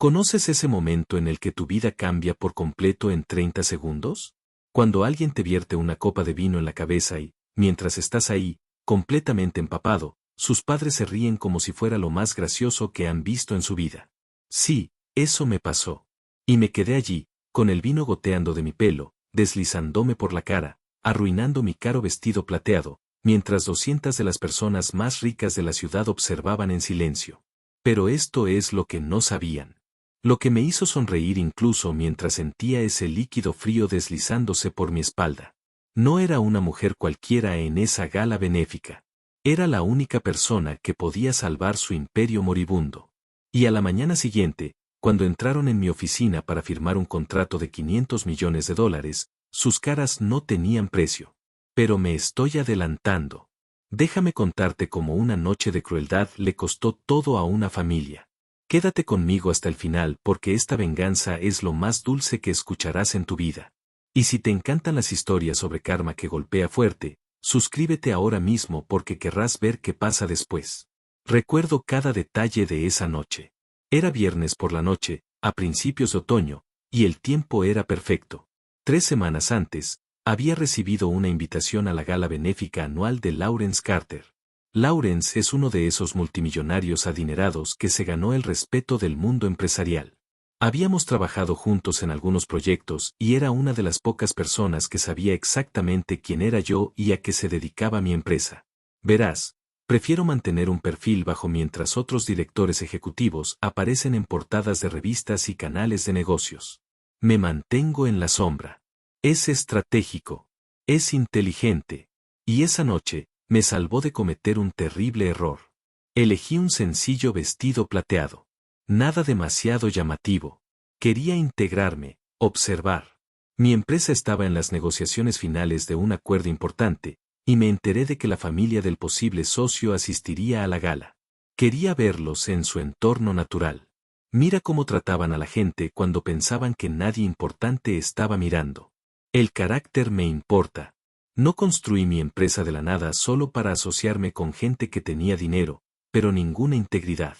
¿Conoces ese momento en el que tu vida cambia por completo en 30 segundos? Cuando alguien te vierte una copa de vino en la cabeza y, mientras estás ahí, completamente empapado, sus padres se ríen como si fuera lo más gracioso que han visto en su vida. Sí, eso me pasó. Y me quedé allí, con el vino goteando de mi pelo, deslizándome por la cara, arruinando mi caro vestido plateado, mientras 200 de las personas más ricas de la ciudad observaban en silencio. Pero esto es lo que no sabían. Lo que me hizo sonreír incluso mientras sentía ese líquido frío deslizándose por mi espalda. No era una mujer cualquiera en esa gala benéfica. Era la única persona que podía salvar su imperio moribundo. Y a la mañana siguiente, cuando entraron en mi oficina para firmar un contrato de $500 millones, sus caras no tenían precio. Pero me estoy adelantando. Déjame contarte cómo una noche de crueldad le costó todo a una familia. Quédate conmigo hasta el final porque esta venganza es lo más dulce que escucharás en tu vida. Y si te encantan las historias sobre karma que golpea fuerte, suscríbete ahora mismo porque querrás ver qué pasa después. Recuerdo cada detalle de esa noche. Era viernes por la noche, a principios de otoño, y el tiempo era perfecto. 3 semanas antes, había recibido una invitación a la gala benéfica anual de Lawrence Carter. Lawrence es uno de esos multimillonarios adinerados que se ganó el respeto del mundo empresarial. Habíamos trabajado juntos en algunos proyectos y era una de las pocas personas que sabía exactamente quién era yo y a qué se dedicaba mi empresa. Verás, prefiero mantener un perfil bajo mientras otros directores ejecutivos aparecen en portadas de revistas y canales de negocios. Me mantengo en la sombra. Es estratégico. Es inteligente. Y esa noche, me salvó de cometer un terrible error. Elegí un sencillo vestido plateado. Nada demasiado llamativo. Quería integrarme, observar. Mi empresa estaba en las negociaciones finales de un acuerdo importante, y me enteré de que la familia del posible socio asistiría a la gala. Quería verlos en su entorno natural. Mira cómo trataban a la gente cuando pensaban que nadie importante estaba mirando. El carácter me importa. No construí mi empresa de la nada solo para asociarme con gente que tenía dinero, pero ninguna integridad.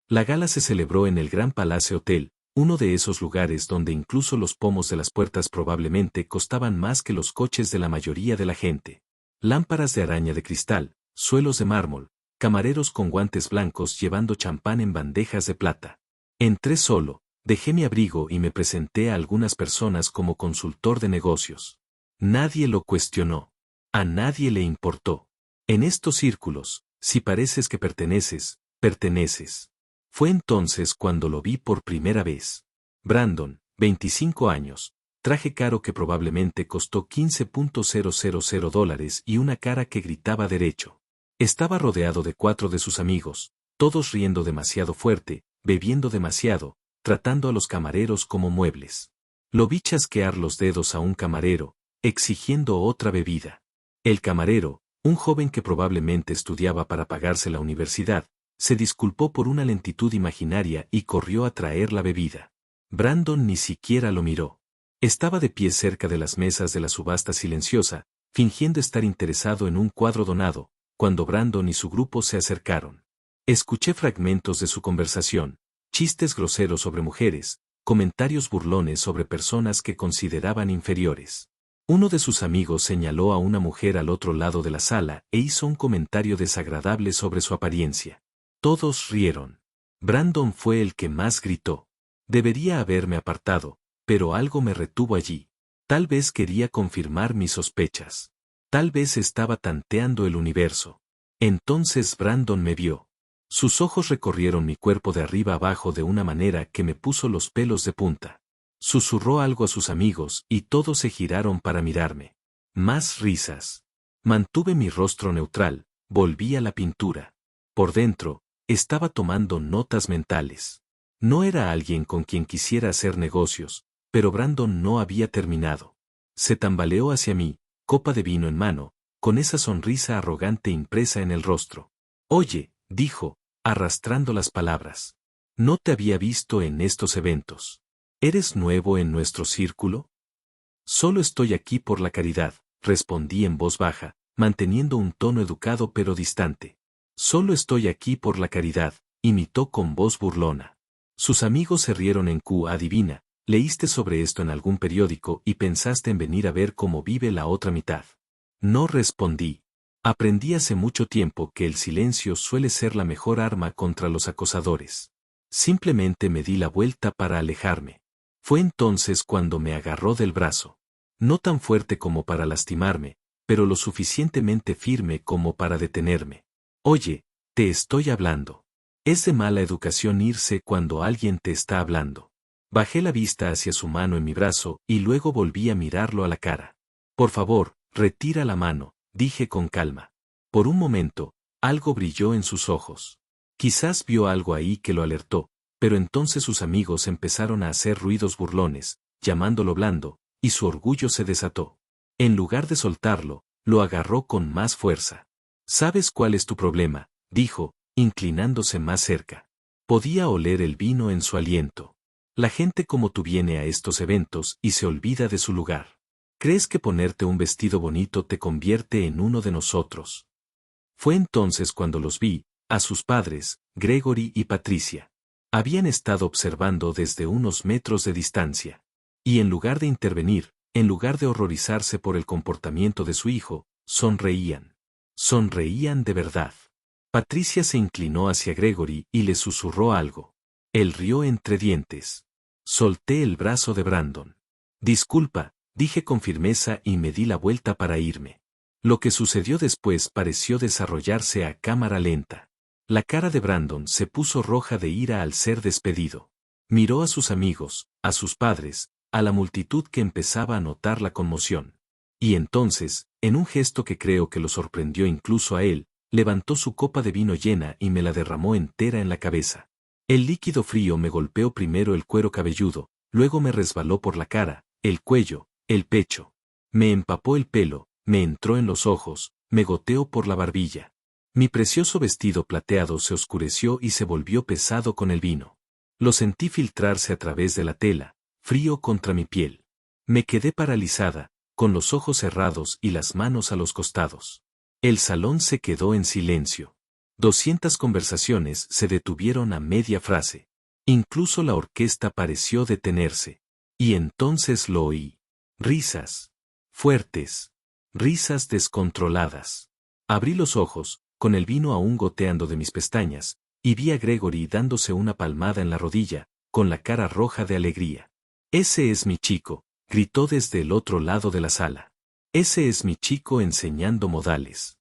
La gala se celebró en el Gran Palace Hotel, uno de esos lugares donde incluso los pomos de las puertas probablemente costaban más que los coches de la mayoría de la gente. Lámparas de araña de cristal, suelos de mármol, camareros con guantes blancos llevando champán en bandejas de plata. Entré solo, dejé mi abrigo y me presenté a algunas personas como consultor de negocios. Nadie lo cuestionó. A nadie le importó. En estos círculos, si pareces que perteneces, perteneces. Fue entonces cuando lo vi por primera vez. Brandon, 25 años, traje caro que probablemente costó $15,000 y una cara que gritaba derecho. Estaba rodeado de 4 de sus amigos, todos riendo demasiado fuerte, bebiendo demasiado, tratando a los camareros como muebles. Lo vi chasquear los dedos a un camarero, exigiendo otra bebida. El camarero, un joven que probablemente estudiaba para pagarse la universidad, se disculpó por una lentitud imaginaria y corrió a traer la bebida. Brandon ni siquiera lo miró. Estaba de pie cerca de las mesas de la subasta silenciosa, fingiendo estar interesado en un cuadro donado, cuando Brandon y su grupo se acercaron. Escuché fragmentos de su conversación, chistes groseros sobre mujeres, comentarios burlones sobre personas que consideraban inferiores. Uno de sus amigos señaló a una mujer al otro lado de la sala e hizo un comentario desagradable sobre su apariencia. Todos rieron. Brandon fue el que más gritó. Debería haberme apartado, pero algo me retuvo allí. Tal vez quería confirmar mis sospechas. Tal vez estaba tanteando el universo. Entonces Brandon me vio. Sus ojos recorrieron mi cuerpo de arriba abajo de una manera que me puso los pelos de punta. Susurró algo a sus amigos y todos se giraron para mirarme. Más risas. Mantuve mi rostro neutral, volví a la pintura. Por dentro, estaba tomando notas mentales. No era alguien con quien quisiera hacer negocios, pero Brandon no había terminado. Se tambaleó hacia mí, copa de vino en mano, con esa sonrisa arrogante impresa en el rostro. Oye, dijo, arrastrando las palabras. No te había visto en estos eventos. ¿Eres nuevo en nuestro círculo? Solo estoy aquí por la caridad, respondí en voz baja, manteniendo un tono educado pero distante. Solo estoy aquí por la caridad, imitó con voz burlona. Sus amigos se rieron en Q. Adivina, leíste sobre esto en algún periódico y pensaste en venir a ver cómo vive la otra mitad. No respondí. Aprendí hace mucho tiempo que el silencio suele ser la mejor arma contra los acosadores. Simplemente me di la vuelta para alejarme. Fue entonces cuando me agarró del brazo. No tan fuerte como para lastimarme, pero lo suficientemente firme como para detenerme. Oye, te estoy hablando. Es de mala educación irse cuando alguien te está hablando. Bajé la vista hacia su mano en mi brazo y luego volví a mirarlo a la cara. Por favor, retira la mano, dije con calma. Por un momento, algo brilló en sus ojos. Quizás vio algo ahí que lo alertó, pero entonces sus amigos empezaron a hacer ruidos burlones, llamándolo blando, y su orgullo se desató. En lugar de soltarlo, lo agarró con más fuerza. ¿Sabes cuál es tu problema?, dijo, inclinándose más cerca. Podía oler el vino en su aliento. La gente como tú viene a estos eventos y se olvida de su lugar. ¿Crees que ponerte un vestido bonito te convierte en uno de nosotros? Fue entonces cuando los vi, a sus padres, Gregory y Patricia. Habían estado observando desde unos metros de distancia. Y en lugar de intervenir, en lugar de horrorizarse por el comportamiento de su hijo, sonreían. Sonreían de verdad. Patricia se inclinó hacia Gregory y le susurró algo. Él rió entre dientes. Solté el brazo de Brandon. Disculpa, dije con firmeza y me di la vuelta para irme. Lo que sucedió después pareció desarrollarse a cámara lenta. La cara de Brandon se puso roja de ira al ser despedido. Miró a sus amigos, a sus padres, a la multitud que empezaba a notar la conmoción. Y entonces, en un gesto que creo que lo sorprendió incluso a él, levantó su copa de vino llena y me la derramó entera en la cabeza. El líquido frío me golpeó primero el cuero cabelludo, luego me resbaló por la cara, el cuello, el pecho. Me empapó el pelo, me entró en los ojos, me goteó por la barbilla. Mi precioso vestido plateado se oscureció y se volvió pesado con el vino. Lo sentí filtrarse a través de la tela, frío contra mi piel. Me quedé paralizada, con los ojos cerrados y las manos a los costados. El salón se quedó en silencio. 200 conversaciones se detuvieron a media frase. Incluso la orquesta pareció detenerse. Y entonces lo oí. Risas. Fuertes. Risas descontroladas. Abrí los ojos, con el vino aún goteando de mis pestañas, y vi a Gregory dándose una palmada en la rodilla, con la cara roja de alegría. Ese es mi chico, gritó desde el otro lado de la sala. Ese es mi chico enseñando modales.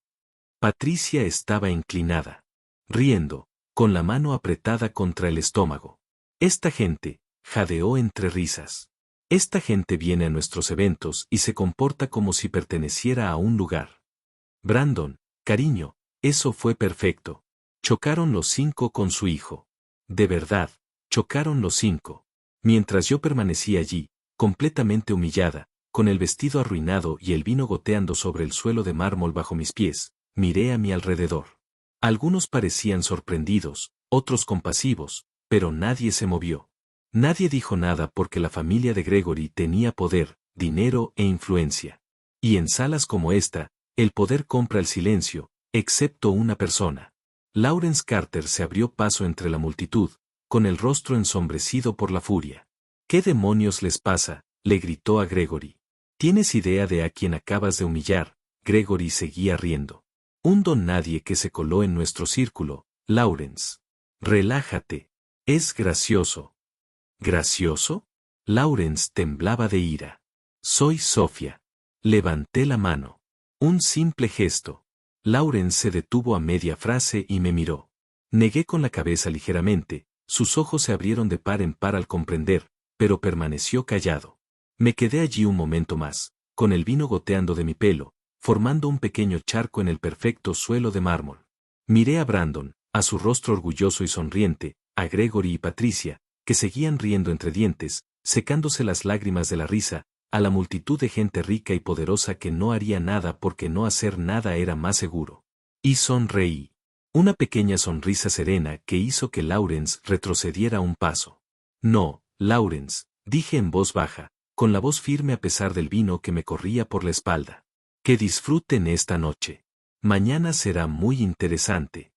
Patricia estaba inclinada, riendo, con la mano apretada contra el estómago. Esta gente, jadeó entre risas. Esta gente viene a nuestros eventos y se comporta como si perteneciera a un lugar. Brandon, cariño, eso fue perfecto. Chocaron los 5 con su hijo. De verdad, chocaron los 5. Mientras yo permanecía allí, completamente humillada, con el vestido arruinado y el vino goteando sobre el suelo de mármol bajo mis pies, miré a mi alrededor. Algunos parecían sorprendidos, otros compasivos, pero nadie se movió. Nadie dijo nada porque la familia de Gregory tenía poder, dinero e influencia. Y en salas como esta, el poder compra el silencio, excepto una persona. Lawrence Carter se abrió paso entre la multitud, con el rostro ensombrecido por la furia. ¿Qué demonios les pasa?, le gritó a Gregory. ¿Tienes idea de a quién acabas de humillar? Gregory seguía riendo. Un don nadie que se coló en nuestro círculo, Lawrence. Relájate. Es gracioso. ¿Gracioso? Lawrence temblaba de ira. Soy Sofía. Levanté la mano. Un simple gesto. Lawrence se detuvo a media frase y me miró. Negué con la cabeza ligeramente, sus ojos se abrieron de par en par al comprender, pero permaneció callado. Me quedé allí un momento más, con el vino goteando de mi pelo, formando un pequeño charco en el perfecto suelo de mármol. Miré a Brandon, a su rostro orgulloso y sonriente, a Gregory y Patricia, que seguían riendo entre dientes, secándose las lágrimas de la risa, a la multitud de gente rica y poderosa que no haría nada porque no hacer nada era más seguro. Y sonreí. Una pequeña sonrisa serena que hizo que Lawrence retrocediera un paso. No, Lawrence, dije en voz baja, con la voz firme a pesar del vino que me corría por la espalda. Que disfruten esta noche. Mañana será muy interesante.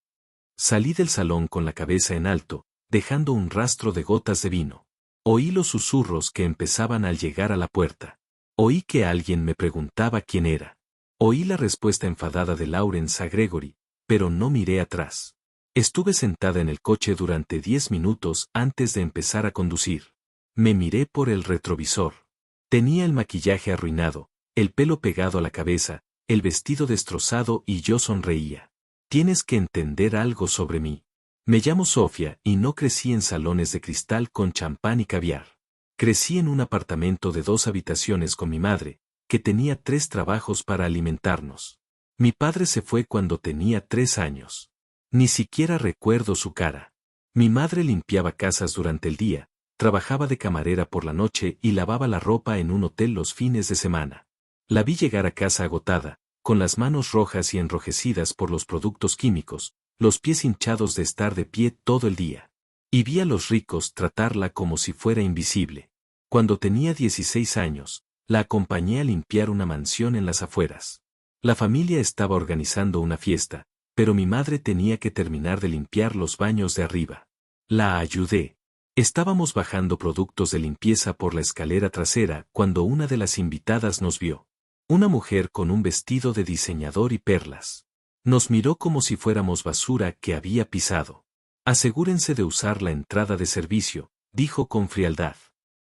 Salí del salón con la cabeza en alto, dejando un rastro de gotas de vino. Oí los susurros que empezaban al llegar a la puerta. Oí que alguien me preguntaba quién era. Oí la respuesta enfadada de Lawrence a Gregory, pero no miré atrás. Estuve sentada en el coche durante 10 minutos antes de empezar a conducir. Me miré por el retrovisor. Tenía el maquillaje arruinado, el pelo pegado a la cabeza, el vestido destrozado y yo sonreía. Tienes que entender algo sobre mí. Me llamo Sofía y no crecí en salones de cristal con champán y caviar. Crecí en un apartamento de 2 habitaciones con mi madre, que tenía 3 trabajos para alimentarnos. Mi padre se fue cuando tenía 3 años. Ni siquiera recuerdo su cara. Mi madre limpiaba casas durante el día, trabajaba de camarera por la noche y lavaba la ropa en un hotel los fines de semana. La vi llegar a casa agotada, con las manos rojas y enrojecidas por los productos químicos, los pies hinchados de estar de pie todo el día. Y vi a los ricos tratarla como si fuera invisible. Cuando tenía 16 años, la acompañé a limpiar una mansión en las afueras. La familia estaba organizando una fiesta, pero mi madre tenía que terminar de limpiar los baños de arriba. La ayudé. Estábamos bajando productos de limpieza por la escalera trasera cuando una de las invitadas nos vio. Una mujer con un vestido de diseñador y perlas. Nos miró como si fuéramos basura que había pisado. Asegúrense de usar la entrada de servicio, dijo con frialdad.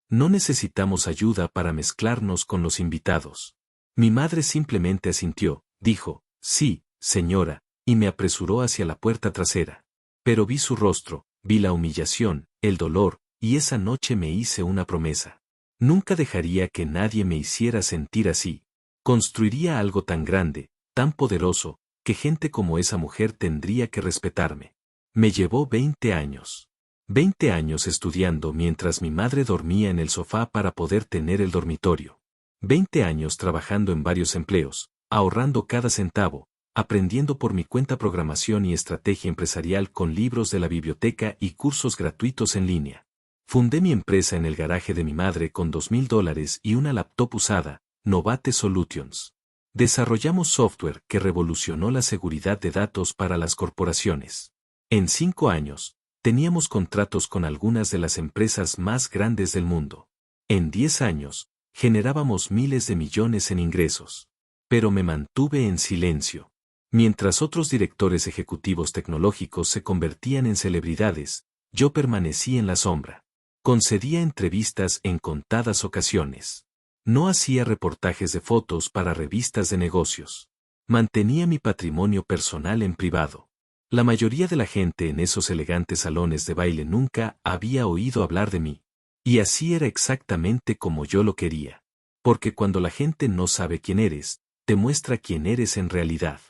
No necesitamos ayuda para mezclarnos con los invitados. Mi madre simplemente asintió, dijo, sí, señora, y me apresuró hacia la puerta trasera. Pero vi su rostro, vi la humillación, el dolor, y esa noche me hice una promesa. Nunca dejaría que nadie me hiciera sentir así. Construiría algo tan grande, tan poderoso, que gente como esa mujer tendría que respetarme. Me llevó 20 años. 20 años estudiando mientras mi madre dormía en el sofá para poder tener el dormitorio. 20 años trabajando en varios empleos, ahorrando cada centavo, aprendiendo por mi cuenta programación y estrategia empresarial con libros de la biblioteca y cursos gratuitos en línea. Fundé mi empresa en el garaje de mi madre con $2,000 y una laptop usada, Novate Solutions. Desarrollamos software que revolucionó la seguridad de datos para las corporaciones. En 5 años, teníamos contratos con algunas de las empresas más grandes del mundo. En 10 años, generábamos miles de millones en ingresos. Pero me mantuve en silencio. Mientras otros directores ejecutivos tecnológicos se convertían en celebridades, yo permanecí en la sombra. Concedía entrevistas en contadas ocasiones. No hacía reportajes de fotos para revistas de negocios. Mantenía mi patrimonio personal en privado. La mayoría de la gente en esos elegantes salones de baile nunca había oído hablar de mí. Y así era exactamente como yo lo quería. Porque cuando la gente no sabe quién eres, te muestra quién eres en realidad.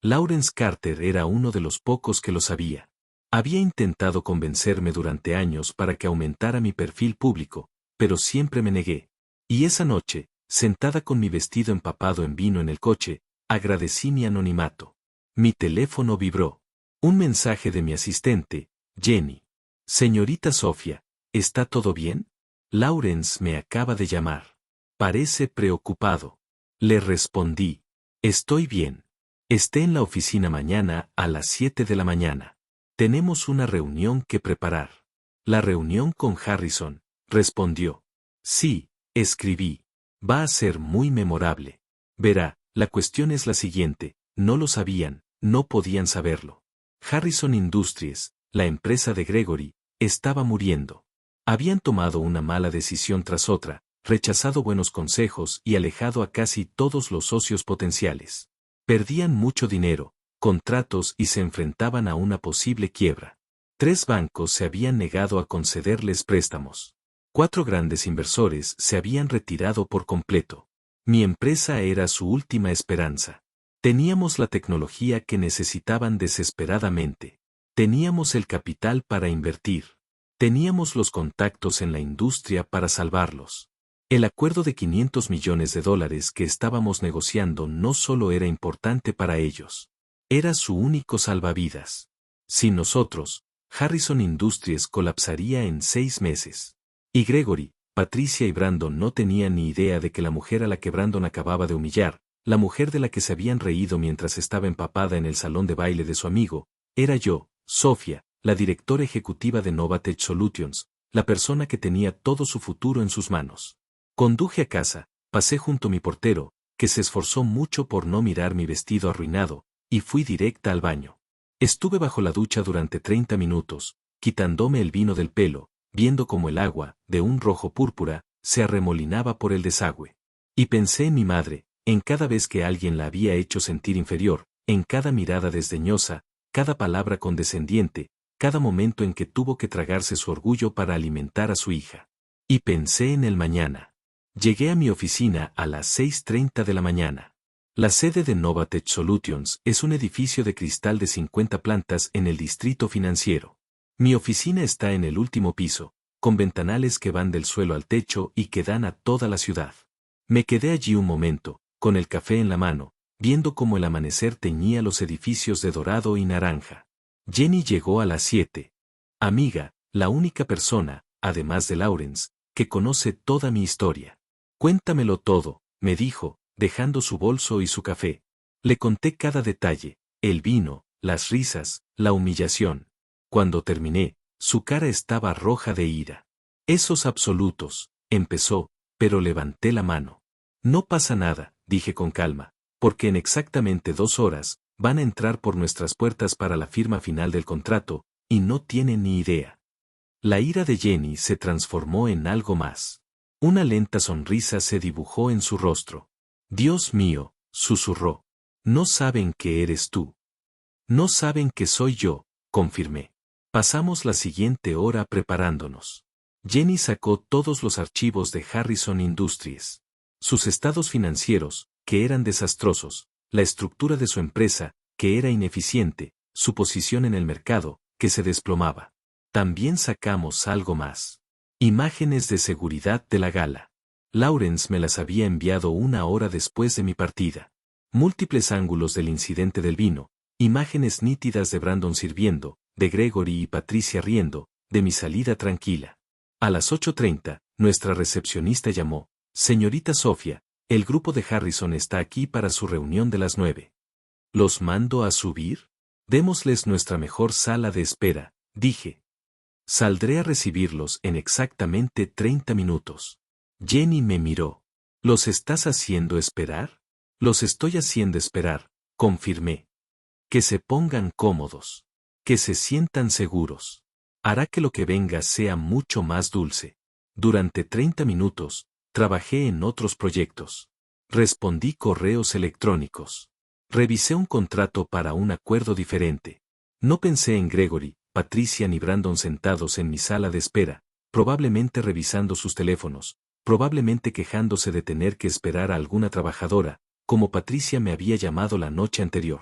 Lawrence Carter era uno de los pocos que lo sabía. Había intentado convencerme durante años para que aumentara mi perfil público, pero siempre me negué. Y esa noche, sentada con mi vestido empapado en vino en el coche, agradecí mi anonimato. Mi teléfono vibró. Un mensaje de mi asistente, Jenny. Señorita Sofía, ¿está todo bien? Lawrence me acaba de llamar. Parece preocupado. Le respondí. Estoy bien. Esté en la oficina mañana a las 7 de la mañana. Tenemos una reunión que preparar. La reunión con Harrison, respondió. Sí, escribí. Va a ser muy memorable. Verá, la cuestión es la siguiente, no lo sabían, no podían saberlo. Harrison Industries, la empresa de Gregory, estaba muriendo. Habían tomado una mala decisión tras otra, rechazado buenos consejos y alejado a casi todos los socios potenciales. Perdían mucho dinero, contratos y se enfrentaban a una posible quiebra. 3 bancos se habían negado a concederles préstamos. 4 grandes inversores se habían retirado por completo. Mi empresa era su última esperanza. Teníamos la tecnología que necesitaban desesperadamente. Teníamos el capital para invertir. Teníamos los contactos en la industria para salvarlos. El acuerdo de $500 millones que estábamos negociando no solo era importante para ellos. Era su único salvavidas. Sin nosotros, Harrison Industries colapsaría en 6 meses. Y Gregory, Patricia y Brandon no tenían ni idea de que la mujer a la que Brandon acababa de humillar, la mujer de la que se habían reído mientras estaba empapada en el salón de baile de su amigo, era yo, Sofía, la directora ejecutiva de Novatech Solutions, la persona que tenía todo su futuro en sus manos. Conduje a casa, pasé junto a mi portero, que se esforzó mucho por no mirar mi vestido arruinado, y fui directa al baño. Estuve bajo la ducha durante 30 minutos, quitándome el vino del pelo, viendo cómo el agua, de un rojo púrpura, se arremolinaba por el desagüe. Y pensé en mi madre, en cada vez que alguien la había hecho sentir inferior, en cada mirada desdeñosa, cada palabra condescendiente, cada momento en que tuvo que tragarse su orgullo para alimentar a su hija. Y pensé en el mañana. Llegué a mi oficina a las 6:30 de la mañana. La sede de Novatech Solutions es un edificio de cristal de 50 plantas en el distrito financiero. Mi oficina está en el último piso, con ventanales que van del suelo al techo y que dan a toda la ciudad. Me quedé allí un momento, con el café en la mano, viendo cómo el amanecer teñía los edificios de dorado y naranja. Jenny llegó a las 7. Amiga, la única persona, además de Lawrence, que conoce toda mi historia. Cuéntamelo todo, me dijo, dejando su bolso y su café. Le conté cada detalle, el vino, las risas, la humillación. Cuando terminé, su cara estaba roja de ira. Esos absolutos, empezó, pero levanté la mano. No pasa nada, dije con calma, porque en exactamente 2 horas, van a entrar por nuestras puertas para la firma final del contrato, y no tienen ni idea. La ira de Jenny se transformó en algo más. Una lenta sonrisa se dibujó en su rostro. Dios mío, susurró. No saben que eres tú. No saben que soy yo, confirmé. Pasamos la siguiente hora preparándonos. Jenny sacó todos los archivos de Harrison Industries. Sus estados financieros, que eran desastrosos, la estructura de su empresa, que era ineficiente, su posición en el mercado, que se desplomaba. También sacamos algo más. Imágenes de seguridad de la gala. Lawrence me las había enviado 1 hora después de mi partida. Múltiples ángulos del incidente del vino, imágenes nítidas de Brandon sirviendo, de Gregory y Patricia riendo, de mi salida tranquila. A las 8:30, nuestra recepcionista llamó. Señorita Sofía, el grupo de Harrison está aquí para su reunión de las 9. ¿Los mando a subir? Démosles nuestra mejor sala de espera, dije. Saldré a recibirlos en exactamente 30 minutos. Jenny me miró. ¿Los estás haciendo esperar? Los estoy haciendo esperar, confirmé. Que se pongan cómodos. Que se sientan seguros. Hará que lo que venga sea mucho más dulce. Durante 30 minutos, trabajé en otros proyectos. Respondí correos electrónicos. Revisé un contrato para un acuerdo diferente. No pensé en Gregory, Patricia ni Brandon sentados en mi sala de espera, probablemente revisando sus teléfonos, probablemente quejándose de tener que esperar a alguna trabajadora, como Patricia me había llamado la noche anterior.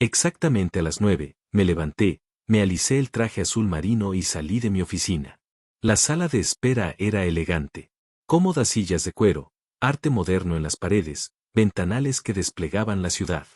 Exactamente a las 9, me levanté, me alicé el traje azul marino y salí de mi oficina. La sala de espera era elegante. Cómodas sillas de cuero, arte moderno en las paredes, ventanales que desplegaban la ciudad.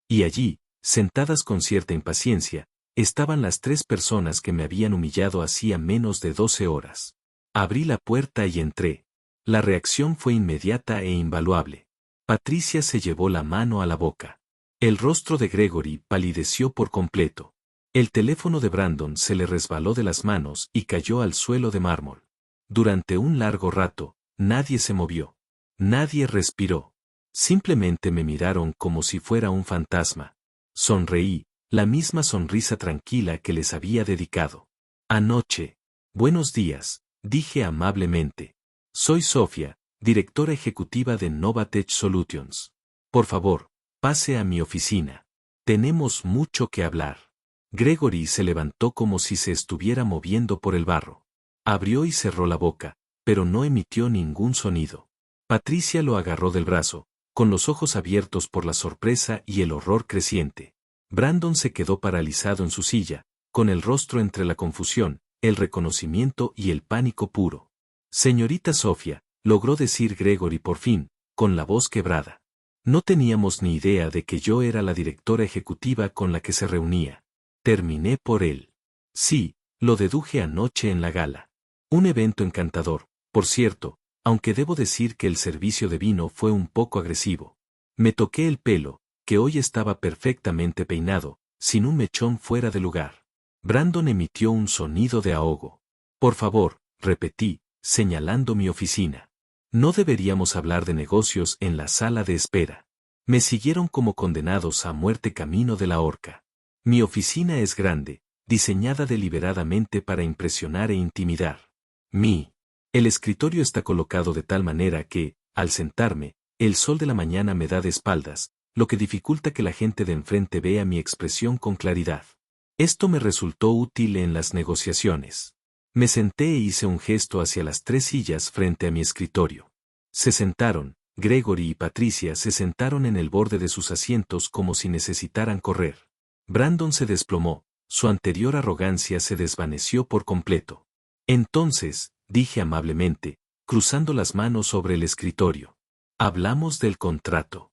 Y allí, sentadas con cierta impaciencia, estaban las 3 personas que me habían humillado hacía menos de 12 horas. Abrí la puerta y entré. La reacción fue inmediata e invaluable. Patricia se llevó la mano a la boca. El rostro de Gregory palideció por completo. El teléfono de Brandon se le resbaló de las manos y cayó al suelo de mármol. Durante un largo rato, nadie se movió. Nadie respiró. Simplemente me miraron como si fuera un fantasma. Sonreí, la misma sonrisa tranquila que les había dedicado. Anoche. Buenos días, dije amablemente. Soy Sofía, directora ejecutiva de Novatech Solutions. Por favor, pase a mi oficina. Tenemos mucho que hablar. Gregory se levantó como si se estuviera moviendo por el barro. Abrió y cerró la boca, pero no emitió ningún sonido. Patricia lo agarró del brazo, con los ojos abiertos por la sorpresa y el horror creciente. Brandon se quedó paralizado en su silla, con el rostro entre la confusión, el reconocimiento y el pánico puro. Señorita Sofía, logró decir Gregory por fin, con la voz quebrada. No teníamos ni idea de que yo era la directora ejecutiva con la que se reunía. Terminé por él. Sí, lo deduje anoche en la gala. Un evento encantador, por cierto, aunque debo decir que el servicio de vino fue un poco agresivo. Me toqué el pelo, que hoy estaba perfectamente peinado, sin un mechón fuera de lugar. Brandon emitió un sonido de ahogo. Por favor, repetí, señalando mi oficina. No deberíamos hablar de negocios en la sala de espera. Me siguieron como condenados a muerte camino de la horca. Mi oficina es grande, diseñada deliberadamente para impresionar e intimidar. El escritorio está colocado de tal manera que, al sentarme, el sol de la mañana me da de espaldas, lo que dificulta que la gente de enfrente vea mi expresión con claridad. Esto me resultó útil en las negociaciones. Me senté e hice un gesto hacia las 3 sillas frente a mi escritorio. Se sentaron, Gregory y Patricia se sentaron en el borde de sus asientos como si necesitaran correr. Brandon se desplomó, su anterior arrogancia se desvaneció por completo. Entonces, dije amablemente, cruzando las manos sobre el escritorio. Hablamos del contrato.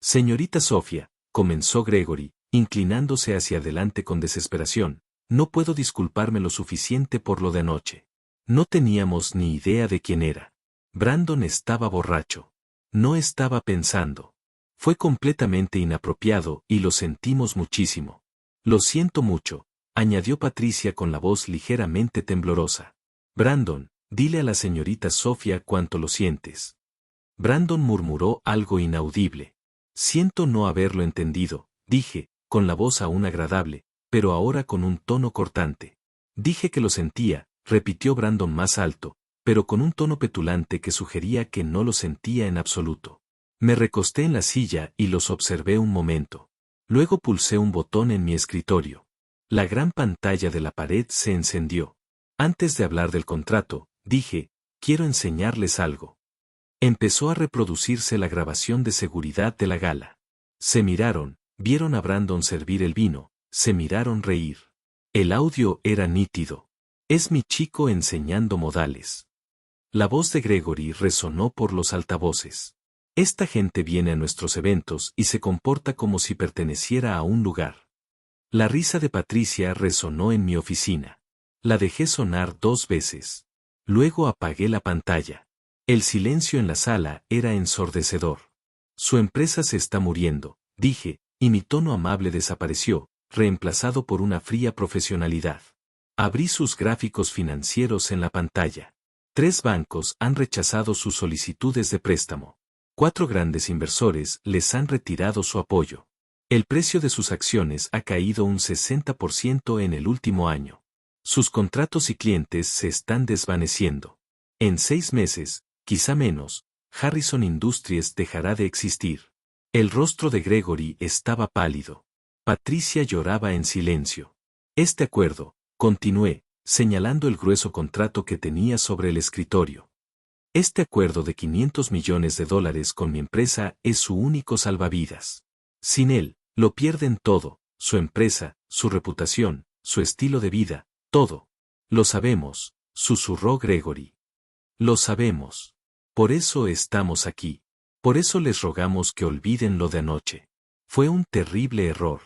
Señorita Sofía, comenzó Gregory, inclinándose hacia adelante con desesperación, no puedo disculparme lo suficiente por lo de anoche. No teníamos ni idea de quién era. Brandon estaba borracho. No estaba pensando. Fue completamente inapropiado y lo sentimos muchísimo. Lo siento mucho, añadió Patricia con la voz ligeramente temblorosa. Brandon, dile a la señorita Sofía cuánto lo sientes. Brandon murmuró algo inaudible. Siento no haberlo entendido, dije, con la voz aún agradable, pero ahora con un tono cortante. Dije que lo sentía, repitió Brandon más alto, pero con un tono petulante que sugería que no lo sentía en absoluto. Me recosté en la silla y los observé un momento. Luego pulsé un botón en mi escritorio. La gran pantalla de la pared se encendió. Antes de hablar del contrato, dije, quiero enseñarles algo. Empezó a reproducirse la grabación de seguridad de la gala. Se miraron, vieron a Brandon servir el vino, se miraron reír. El audio era nítido. Es mi chico enseñando modales. La voz de Gregory resonó por los altavoces. Esta gente viene a nuestros eventos y se comporta como si perteneciera a un lugar. La risa de Patricia resonó en mi oficina. La dejé sonar 2 veces. Luego apagué la pantalla. El silencio en la sala era ensordecedor. Su empresa se está muriendo, dije, y mi tono amable desapareció, reemplazado por una fría profesionalidad. Abrí sus gráficos financieros en la pantalla. 3 bancos han rechazado sus solicitudes de préstamo. 4 grandes inversores les han retirado su apoyo. El precio de sus acciones ha caído un 60% en el último año. Sus contratos y clientes se están desvaneciendo. En 6 meses, quizá menos, Harrison Industries dejará de existir. El rostro de Gregory estaba pálido. Patricia lloraba en silencio. Este acuerdo, continué, señalando el grueso contrato que tenía sobre el escritorio. Este acuerdo de $500 millones con mi empresa es su único salvavidas. Sin él, lo pierden todo, su empresa, su reputación, su estilo de vida, todo. Lo sabemos, susurró Gregory. Lo sabemos. Por eso estamos aquí. Por eso les rogamos que olviden lo de anoche. Fue un terrible error.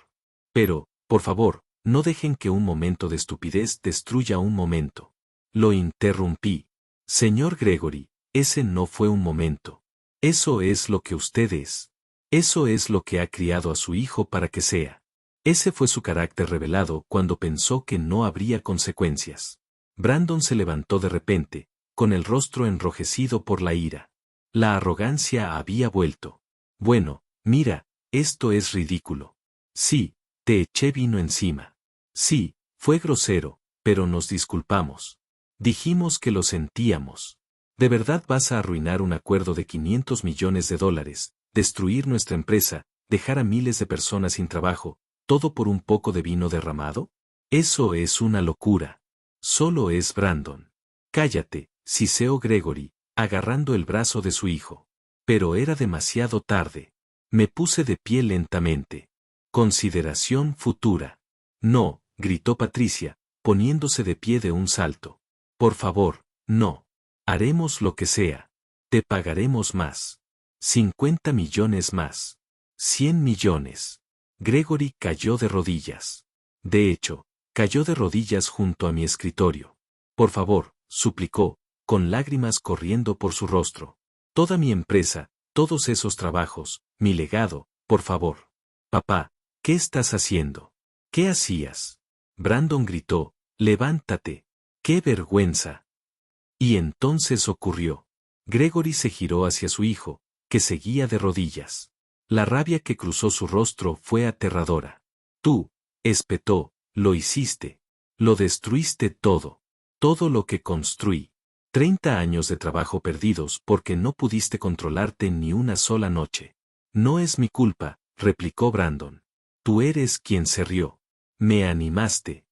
Pero, por favor, no dejen que un momento de estupidez destruya un momento. Lo interrumpí. Señor Gregory, ese no fue un momento. Eso es lo que usted es. Eso es lo que ha criado a su hijo para que sea. Ese fue su carácter revelado cuando pensó que no habría consecuencias. Brandon se levantó de repente, con el rostro enrojecido por la ira. La arrogancia había vuelto. Bueno, mira, esto es ridículo. Sí, te eché vino encima. Sí, fue grosero, pero nos disculpamos. Dijimos que lo sentíamos. ¿De verdad vas a arruinar un acuerdo de $500 millones, destruir nuestra empresa, dejar a miles de personas sin trabajo, todo por un poco de vino derramado? Eso es una locura. Solo es Brandon. Cállate, siseó Gregory, agarrando el brazo de su hijo. Pero era demasiado tarde. Me puse de pie lentamente. Consideración futura. No, gritó Patricia, poniéndose de pie de un salto. Por favor, no. Haremos lo que sea. Te pagaremos más. 50 millones más. 100 millones. Gregory cayó de rodillas. De hecho, cayó de rodillas junto a mi escritorio. Por favor, suplicó, con lágrimas corriendo por su rostro. Toda mi empresa, todos esos trabajos, mi legado, por favor. Papá, ¿qué estás haciendo? ¿Qué hacías? Brandon gritó, «¡Levántate! ¡Qué vergüenza!». Y entonces ocurrió. Gregory se giró hacia su hijo, que seguía de rodillas. La rabia que cruzó su rostro fue aterradora. «Tú», espetó, «lo hiciste. Lo destruiste todo. Todo lo que construí. 30 años de trabajo perdidos porque no pudiste controlarte ni una sola noche». «No es mi culpa», replicó Brandon. «Tú eres quien se rió. Me animaste».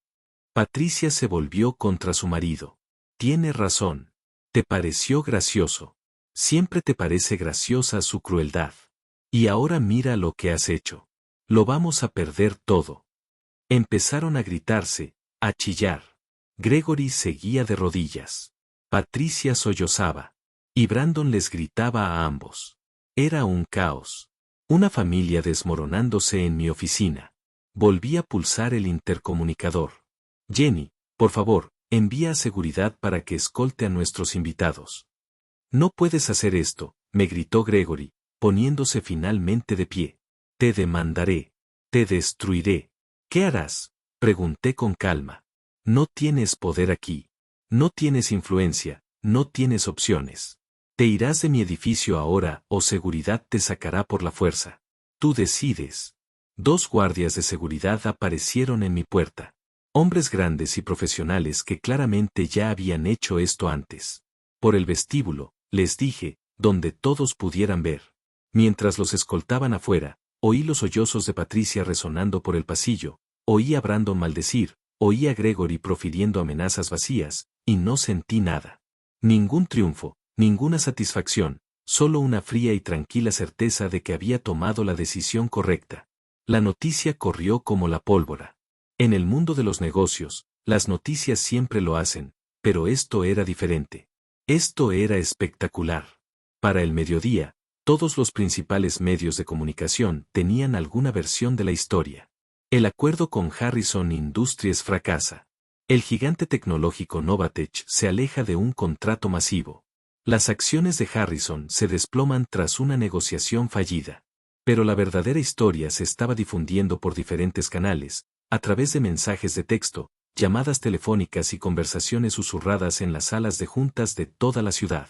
Patricia se volvió contra su marido. «Tiene razón. Te pareció gracioso. Siempre te parece graciosa su crueldad. Y ahora mira lo que has hecho. Lo vamos a perder todo». Empezaron a gritarse, a chillar. Gregory seguía de rodillas. Patricia sollozaba. Y Brandon les gritaba a ambos. Era un caos. Una familia desmoronándose en mi oficina. Volví a pulsar el intercomunicador. «Jenny, por favor, envía a seguridad para que escolte a nuestros invitados». «No puedes hacer esto», me gritó Gregory, poniéndose finalmente de pie. «Te demandaré. Te destruiré». «¿Qué harás?», pregunté con calma. «No tienes poder aquí. No tienes influencia, no tienes opciones. Te irás de mi edificio ahora o seguridad te sacará por la fuerza. Tú decides». 2 guardias de seguridad aparecieron en mi puerta. Hombres grandes y profesionales que claramente ya habían hecho esto antes. Por el vestíbulo, les dije, donde todos pudieran ver. Mientras los escoltaban afuera, oí los sollozos de Patricia resonando por el pasillo, oí a Brandon maldecir, oí a Gregory profiriendo amenazas vacías, y no sentí nada. Ningún triunfo, ninguna satisfacción, solo una fría y tranquila certeza de que había tomado la decisión correcta. La noticia corrió como la pólvora. En el mundo de los negocios, las noticias siempre lo hacen, pero esto era diferente. Esto era espectacular. Para el mediodía, todos los principales medios de comunicación tenían alguna versión de la historia. El acuerdo con Harrison Industries fracasa. El gigante tecnológico Novatech se aleja de un contrato masivo. Las acciones de Harrison se desploman tras una negociación fallida. Pero la verdadera historia se estaba difundiendo por diferentes canales, a través de mensajes de texto, llamadas telefónicas y conversaciones susurradas en las salas de juntas de toda la ciudad.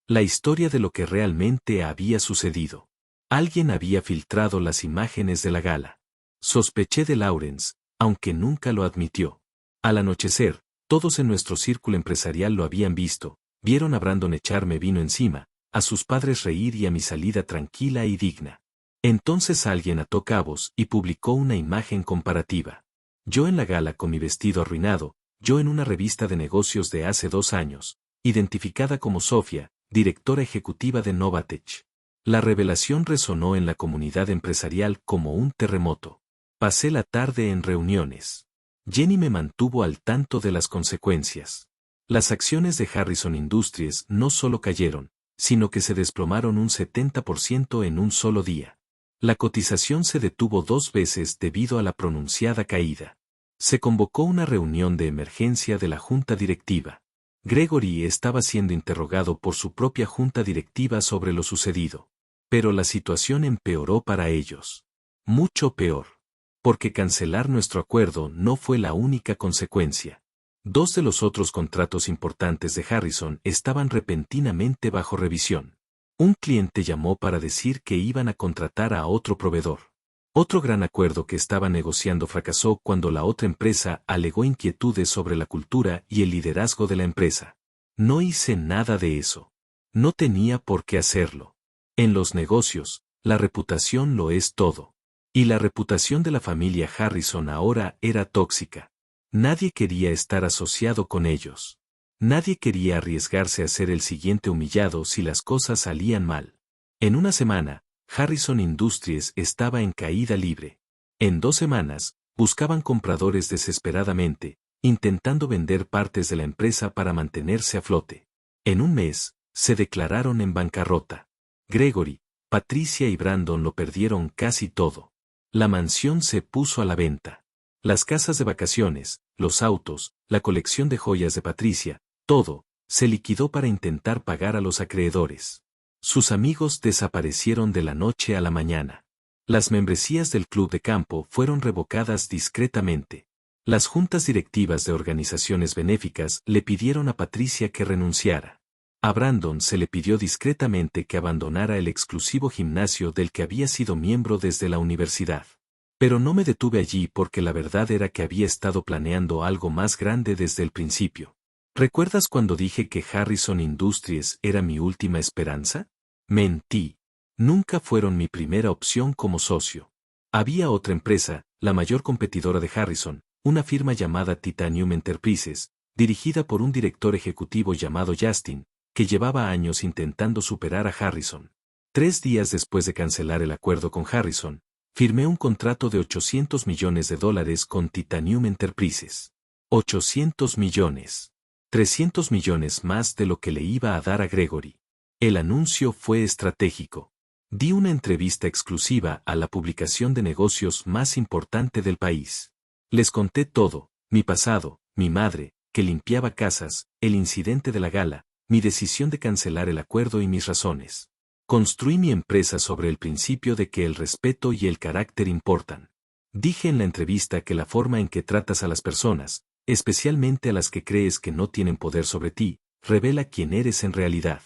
La historia de lo que realmente había sucedido. Alguien había filtrado las imágenes de la gala. Sospeché de Lawrence, aunque nunca lo admitió. Al anochecer, todos en nuestro círculo empresarial lo habían visto, vieron a Brandon echarme vino encima, a sus padres reír y a mi salida tranquila y digna. Entonces alguien ató cabos y publicó una imagen comparativa. Yo en la gala con mi vestido arruinado, yo en una revista de negocios de hace 2 años, identificada como Sofía, directora ejecutiva de Novatech. La revelación resonó en la comunidad empresarial como un terremoto. Pasé la tarde en reuniones. Jenny me mantuvo al tanto de las consecuencias. Las acciones de Harrison Industries no solo cayeron, sino que se desplomaron un 70% en un solo día. La cotización se detuvo 2 veces debido a la pronunciada caída. Se convocó una reunión de emergencia de la junta directiva. Gregory estaba siendo interrogado por su propia junta directiva sobre lo sucedido. Pero la situación empeoró para ellos. Mucho peor. Porque cancelar nuestro acuerdo no fue la única consecuencia. 2 de los otros contratos importantes de Harrison estaban repentinamente bajo revisión. Un cliente llamó para decir que iban a contratar a otro proveedor. Otro gran acuerdo que estaba negociando fracasó cuando la otra empresa alegó inquietudes sobre la cultura y el liderazgo de la empresa. No hice nada de eso. No tenía por qué hacerlo. En los negocios, la reputación lo es todo. Y la reputación de la familia Harrison ahora era tóxica. Nadie quería estar asociado con ellos. Nadie quería arriesgarse a ser el siguiente humillado si las cosas salían mal. En una semana, Harrison Industries estaba en caída libre. En 2 semanas, buscaban compradores desesperadamente, intentando vender partes de la empresa para mantenerse a flote. En un mes, se declararon en bancarrota. Gregory, Patricia y Brandon lo perdieron casi todo. La mansión se puso a la venta. Las casas de vacaciones, los autos, la colección de joyas de Patricia, todo, se liquidó para intentar pagar a los acreedores. Sus amigos desaparecieron de la noche a la mañana. Las membresías del club de campo fueron revocadas discretamente. Las juntas directivas de organizaciones benéficas le pidieron a Patricia que renunciara. A Brandon se le pidió discretamente que abandonara el exclusivo gimnasio del que había sido miembro desde la universidad. Pero no me detuve allí porque la verdad era que había estado planeando algo más grande desde el principio. ¿Recuerdas cuando dije que Harrison Industries era mi última esperanza? Mentí. Nunca fueron mi primera opción como socio. Había otra empresa, la mayor competidora de Harrison, una firma llamada Titanium Enterprises, dirigida por un director ejecutivo llamado Justin, que llevaba años intentando superar a Harrison. 3 días después de cancelar el acuerdo con Harrison, firmé un contrato de $800 millones con Titanium Enterprises. 800 millones. 300 millones más de lo que le iba a dar a Gregory. El anuncio fue estratégico. Di una entrevista exclusiva a la publicación de negocios más importante del país. Les conté todo, mi pasado, mi madre, que limpiaba casas, el incidente de la gala, mi decisión de cancelar el acuerdo y mis razones. Construí mi empresa sobre el principio de que el respeto y el carácter importan. Dije en la entrevista que la forma en que tratas a las personas, especialmente a las que crees que no tienen poder sobre ti, revela quién eres en realidad.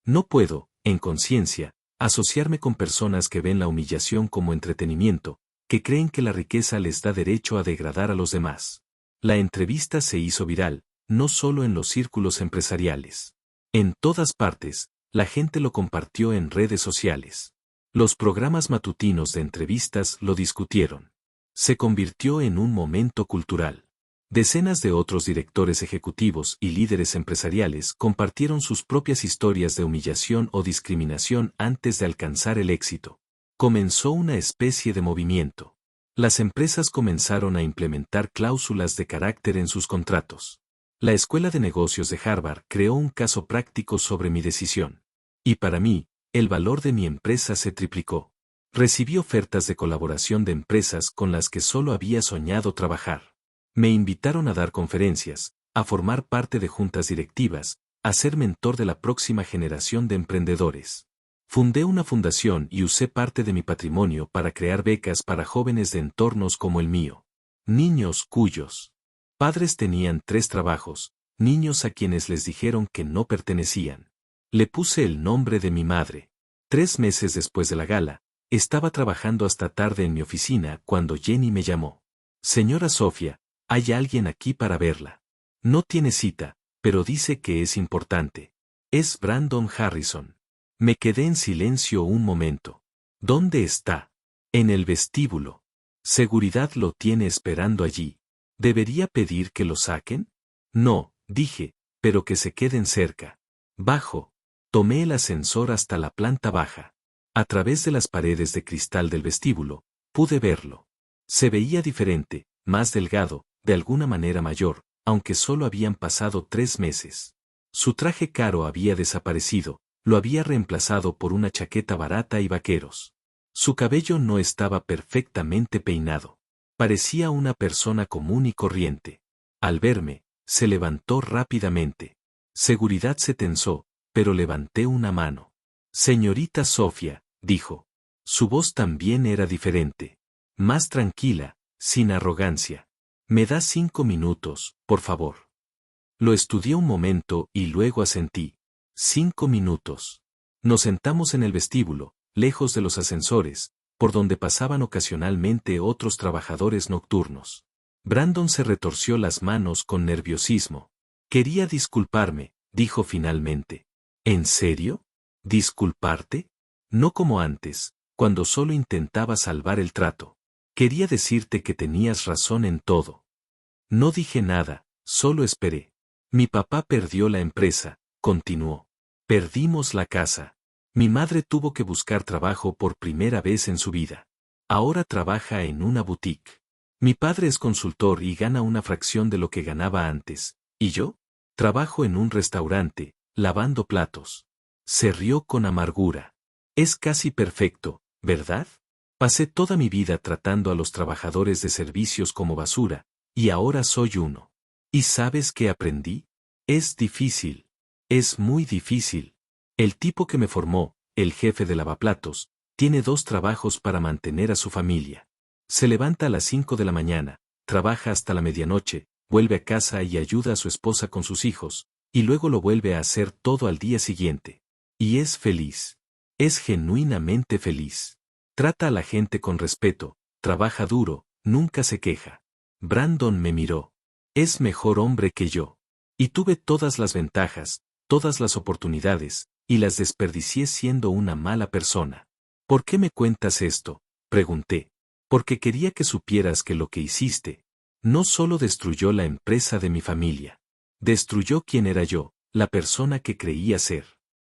No puedo, en conciencia, asociarme con personas que ven la humillación como entretenimiento, que creen que la riqueza les da derecho a degradar a los demás. La entrevista se hizo viral, no solo en los círculos empresariales. En todas partes, la gente lo compartió en redes sociales. Los programas matutinos de entrevistas lo discutieron. Se convirtió en un momento cultural. Decenas de otros directores ejecutivos y líderes empresariales compartieron sus propias historias de humillación o discriminación antes de alcanzar el éxito. Comenzó una especie de movimiento. Las empresas comenzaron a implementar cláusulas de carácter en sus contratos. La Escuela de Negocios de Harvard creó un caso práctico sobre mi decisión. Y para mí, el valor de mi empresa se triplicó. Recibí ofertas de colaboración de empresas con las que solo había soñado trabajar. Me invitaron a dar conferencias, a formar parte de juntas directivas, a ser mentor de la próxima generación de emprendedores. Fundé una fundación y usé parte de mi patrimonio para crear becas para jóvenes de entornos como el mío. Niños cuyos padres tenían 3 trabajos, niños a quienes les dijeron que no pertenecían. Le puse el nombre de mi madre. 3 meses después de la gala, estaba trabajando hasta tarde en mi oficina cuando Jenny me llamó. Señora Sofía, hay alguien aquí para verla. No tiene cita, pero dice que es importante. Es Brandon Harrison. Me quedé en silencio un momento. ¿Dónde está? En el vestíbulo. Seguridad lo tiene esperando allí. ¿Debería pedir que lo saquen? No, dije, pero que se queden cerca. Bajo. Tomé el ascensor hasta la planta baja. A través de las paredes de cristal del vestíbulo, pude verlo. Se veía diferente, más delgado, de alguna manera mayor, aunque solo habían pasado 3 meses. Su traje caro había desaparecido, lo había reemplazado por una chaqueta barata y vaqueros. Su cabello no estaba perfectamente peinado. Parecía una persona común y corriente. Al verme, se levantó rápidamente. Seguridad se tensó, pero levanté una mano. Señorita Sofía, dijo. Su voz también era diferente. Más tranquila, sin arrogancia. ¿Me da 5 minutos, por favor? Lo estudié un momento y luego asentí. 5 minutos. Nos sentamos en el vestíbulo, lejos de los ascensores, por donde pasaban ocasionalmente otros trabajadores nocturnos. Brandon se retorció las manos con nerviosismo. Quería disculparme, dijo finalmente. ¿En serio? ¿Disculparte? No como antes, cuando solo intentaba salvar el trato. Quería decirte que tenías razón en todo. No dije nada, solo esperé. Mi papá perdió la empresa, continuó. Perdimos la casa. Mi madre tuvo que buscar trabajo por primera vez en su vida. Ahora trabaja en una boutique. Mi padre es consultor y gana una fracción de lo que ganaba antes. ¿Y yo? Trabajo en un restaurante, lavando platos. Se rió con amargura. Es casi perfecto, ¿verdad? Pasé toda mi vida tratando a los trabajadores de servicios como basura, y ahora soy uno. ¿Y sabes qué aprendí? Es difícil. Es muy difícil. El tipo que me formó, el jefe de lavaplatos, tiene 2 trabajos para mantener a su familia. Se levanta a las 5 de la mañana, trabaja hasta la medianoche, vuelve a casa y ayuda a su esposa con sus hijos, y luego lo vuelve a hacer todo al día siguiente. Y es feliz. Es genuinamente feliz. Trata a la gente con respeto, trabaja duro, nunca se queja. Brandon me miró. Es mejor hombre que yo. Y tuve todas las ventajas, todas las oportunidades, y las desperdicié siendo una mala persona. ¿Por qué me cuentas esto?, pregunté. Porque quería que supieras que lo que hiciste no solo destruyó la empresa de mi familia, destruyó quién era yo, la persona que creía ser.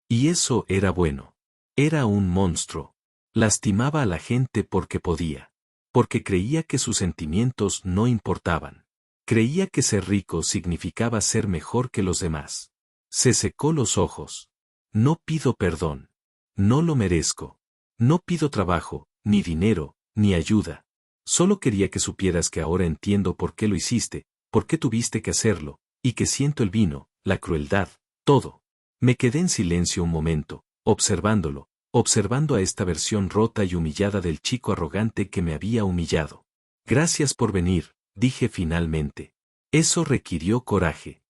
Y eso era bueno. Era un monstruo. Lastimaba a la gente porque podía. Porque creía que sus sentimientos no importaban. Creía que ser rico significaba ser mejor que los demás. Se secó los ojos. No pido perdón. No lo merezco. No pido trabajo, ni dinero, ni ayuda. Solo quería que supieras que ahora entiendo por qué lo hiciste, por qué tuviste que hacerlo, y que siento el vino, la crueldad, todo. Me quedé en silencio un momento, observando a esta versión rota y humillada del chico arrogante que me había humillado. Gracias por venir, dije finalmente. Eso requirió coraje.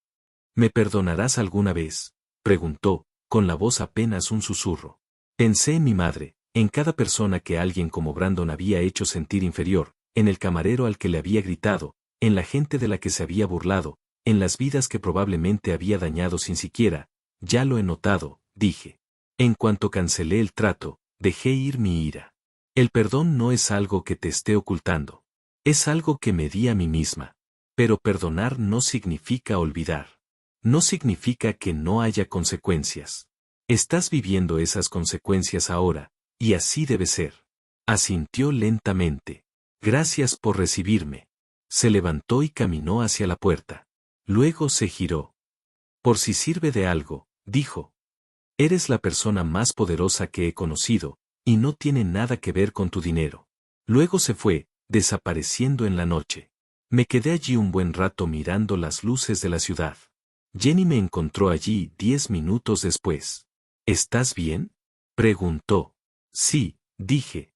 ¿Me perdonarás alguna vez?, preguntó, con la voz apenas un susurro. Pensé en mi madre, en cada persona que alguien como Brandon había hecho sentir inferior, en el camarero al que le había gritado, en la gente de la que se había burlado, en las vidas que probablemente había dañado sin siquiera. Ya lo he notado, dije. En cuanto cancelé el trato, dejé ir mi ira. El perdón no es algo que te esté ocultando. Es algo que me di a mí misma. Pero perdonar no significa olvidar. No significa que no haya consecuencias. Estás viviendo esas consecuencias ahora, y así debe ser. Asintió lentamente. Gracias por recibirme. Se levantó y caminó hacia la puerta. Luego se giró. Por si sirve de algo, dijo. Eres la persona más poderosa que he conocido, y no tiene nada que ver con tu dinero. Luego se fue, desapareciendo en la noche. Me quedé allí un buen rato mirando las luces de la ciudad. Jenny me encontró allí 10 minutos después. ¿Estás bien?, preguntó. Sí, dije.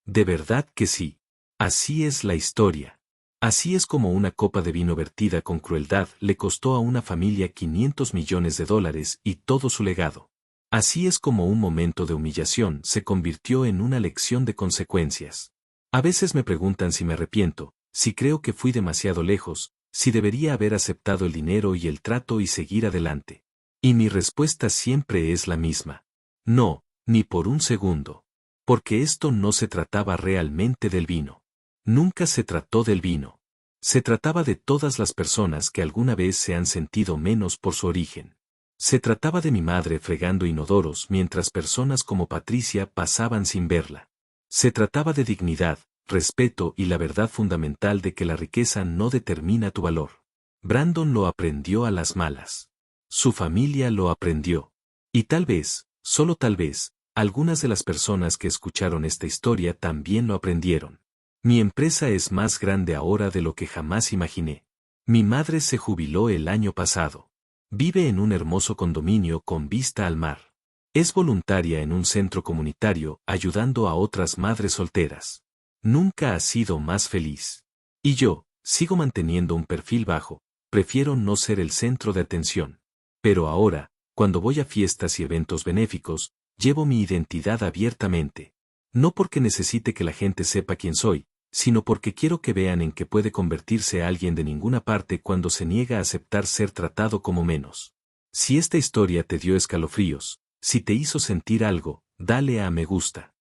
De verdad que sí. Así es la historia. Así es como una copa de vino vertida con crueldad le costó a una familia $500 millones y todo su legado. Así es como un momento de humillación se convirtió en una lección de consecuencias. A veces me preguntan si me arrepiento, si creo que fui demasiado lejos, si debería haber aceptado el dinero y el trato y seguir adelante. Y mi respuesta siempre es la misma. No, ni por un segundo. Porque esto no se trataba realmente del vino. Nunca se trató del vino. Se trataba de todas las personas que alguna vez se han sentido menos por su origen. Se trataba de mi madre fregando inodoros mientras personas como Patricia pasaban sin verla. Se trataba de dignidad, respeto y la verdad fundamental de que la riqueza no determina tu valor. Brandon lo aprendió a las malas. Su familia lo aprendió. Y tal vez, solo tal vez, algunas de las personas que escucharon esta historia también lo aprendieron. Mi empresa es más grande ahora de lo que jamás imaginé. Mi madre se jubiló el año pasado. Vive en un hermoso condominio con vista al mar. Es voluntaria en un centro comunitario ayudando a otras madres solteras. Nunca ha sido más feliz. Y yo, sigo manteniendo un perfil bajo, prefiero no ser el centro de atención. Pero ahora, cuando voy a fiestas y eventos benéficos, llevo mi identidad abiertamente. No porque necesite que la gente sepa quién soy, sino porque quiero que vean en qué puede convertirse alguien de ninguna parte cuando se niega a aceptar ser tratado como menos. Si esta historia te dio escalofríos, si te hizo sentir algo, dale a me gusta.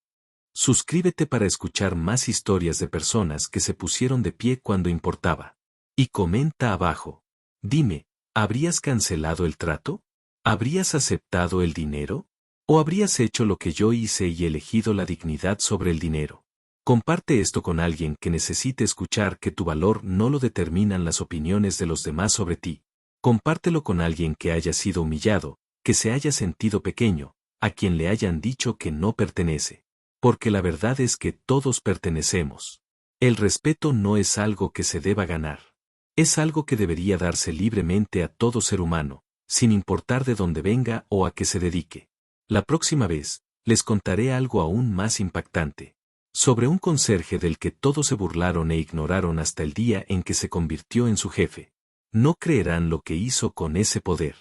Suscríbete para escuchar más historias de personas que se pusieron de pie cuando importaba. Y comenta abajo. Dime, ¿habrías cancelado el trato? ¿Habrías aceptado el dinero? ¿O habrías hecho lo que yo hice y elegido la dignidad sobre el dinero? Comparte esto con alguien que necesite escuchar que tu valor no lo determinan las opiniones de los demás sobre ti. Compártelo con alguien que haya sido humillado, que se haya sentido pequeño, a quien le hayan dicho que no pertenece. Porque la verdad es que todos pertenecemos. El respeto no es algo que se deba ganar. Es algo que debería darse libremente a todo ser humano, sin importar de dónde venga o a qué se dedique. La próxima vez, les contaré algo aún más impactante. Sobre un conserje del que todos se burlaron e ignoraron hasta el día en que se convirtió en su jefe. No creerán lo que hizo con ese poder.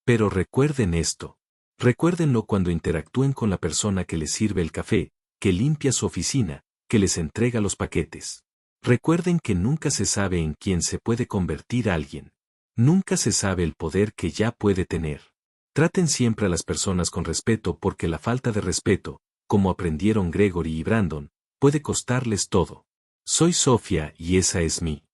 Pero recuerden esto. Recuérdenlo cuando interactúen con la persona que les sirve el café, que limpia su oficina, que les entrega los paquetes. Recuerden que nunca se sabe en quién se puede convertir alguien. Nunca se sabe el poder que ya puede tener. Traten siempre a las personas con respeto porque la falta de respeto, como aprendieron Gregory y Brandon, puede costarles todo. Soy Sofía y esa es mi